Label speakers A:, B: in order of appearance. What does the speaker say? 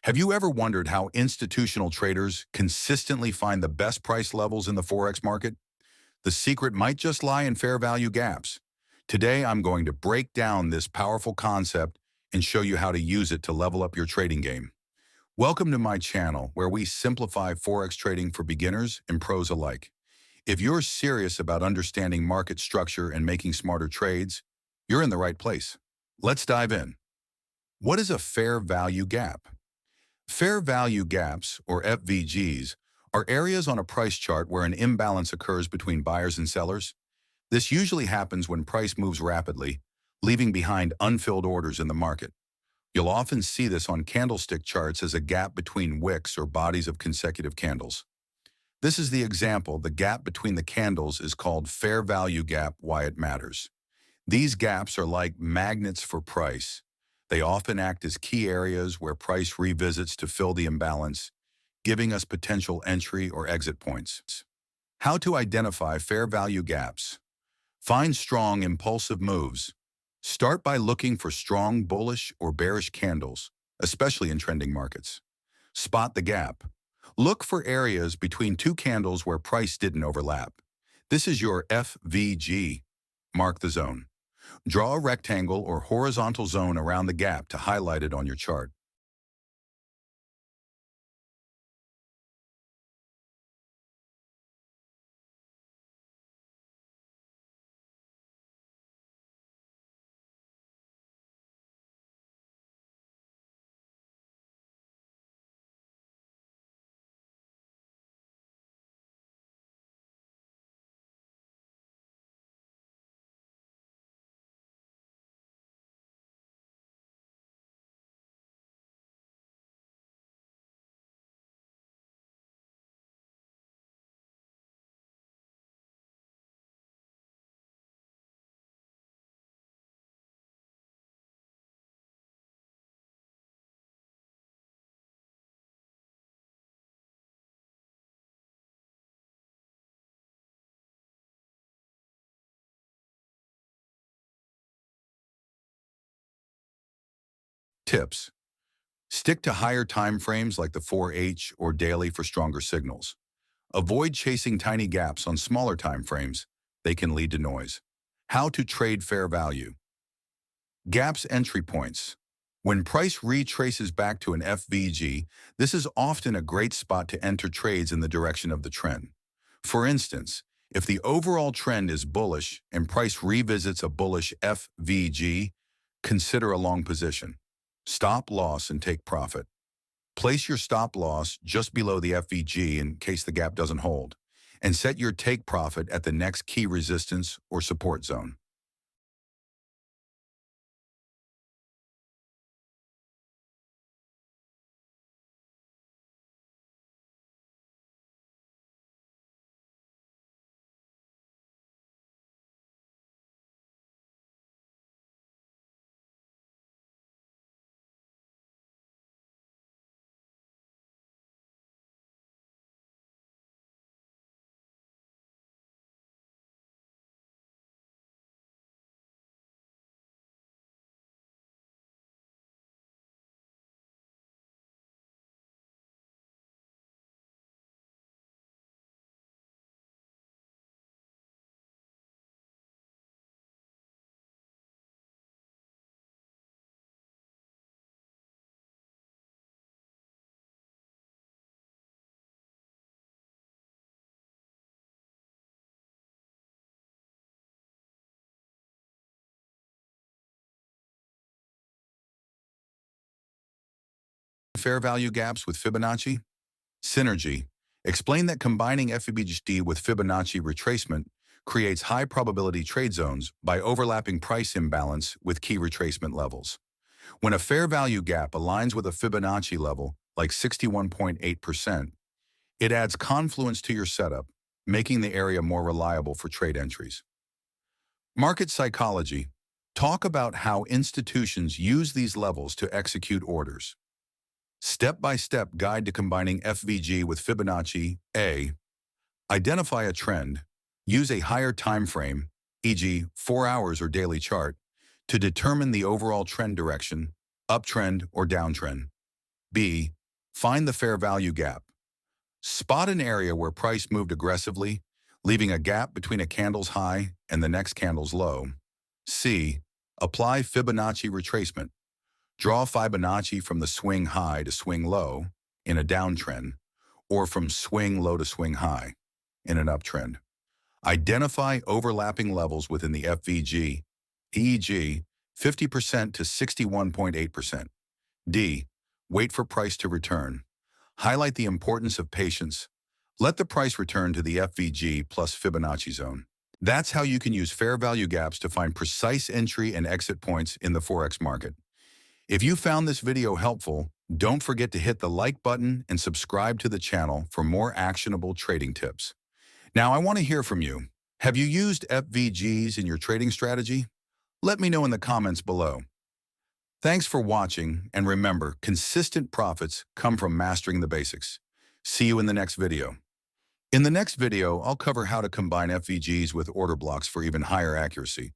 A: Have you ever wondered how institutional traders consistently find the best price levels in the Forex market? The secret might just lie in fair value gaps. Today, I'm going to break down this powerful concept and show you how to use it to level up your trading game. Welcome to my channel, where we simplify Forex trading for beginners and pros alike. If you're serious about understanding market structure and making smarter trades, you're in the right place. Let's dive in. What is a fair value gap? Fair value gaps, or FVGs, are areas on a price chart where an imbalance occurs between buyers and sellers. This usually happens when price moves rapidly, leaving behind unfilled orders in the market. You'll often see this on candlestick charts as a gap between wicks or bodies of consecutive candles. This is the example. The gap between the candles is called fair value gap. Why it matters. These gaps are like magnets for price. They often act as key areas where price revisits to fill the imbalance, giving us potential entry or exit points. How to identify fair value gaps. Find strong, impulsive moves. Start by looking for strong bullish or bearish candles, especially in trending markets. Spot the gap. Look for areas between two candles where price didn't overlap. This is your FVG. Mark the zone. Draw a rectangle or horizontal zone around the gap to highlight it on your chart. Tips. Stick to higher time frames like the 4H or daily for stronger signals. Avoid chasing tiny gaps on smaller time frames. They can lead to noise. How to trade fair value. Gaps entry points. When price retraces back to an FVG, this is often a great spot to enter trades in the direction of the trend. For instance, if the overall trend is bullish and price revisits a bullish FVG, consider a long position. Stop loss and take profit. Place your stop loss just below the FVG in case the gap doesn't hold, and set your take profit at the next key resistance or support zone. Fair value gaps with Fibonacci. Synergy. Explain that combining FVG with Fibonacci retracement creates high probability trade zones by overlapping price imbalance with key retracement levels. When a fair value gap aligns with a Fibonacci level, like 61.8%, it adds confluence to your setup, making the area more reliable for trade entries. Market psychology. Talk about how institutions use these levels to execute orders. Step-by-step guide to combining FVG with Fibonacci. A. Identify a trend. Use a higher time frame, e.g. 4 hours or daily chart, to determine the overall trend direction, uptrend or downtrend. B. Find the fair value gap. Spot an area where price moved aggressively, leaving a gap between a candle's high and the next candle's low. C. Apply Fibonacci retracement. Draw Fibonacci from the swing high to swing low in a downtrend, or from swing low to swing high in an uptrend. Identify overlapping levels within the FVG, e.g., 50% to 61.8%. D. Wait for price to return. Highlight the importance of patience. Let the price return to the FVG plus Fibonacci zone. That's how you can use fair value gaps to find precise entry and exit points in the Forex market. If you found this video helpful, don't forget to hit the like button and subscribe to the channel for more actionable trading tips. Now, I want to hear from you. Have you used FVGs in your trading strategy? Let me know in the comments below. Thanks for watching, and remember, consistent profits come from mastering the basics. See you in the next video. In the next video, I'll cover how to combine FVGs with order blocks for even higher accuracy.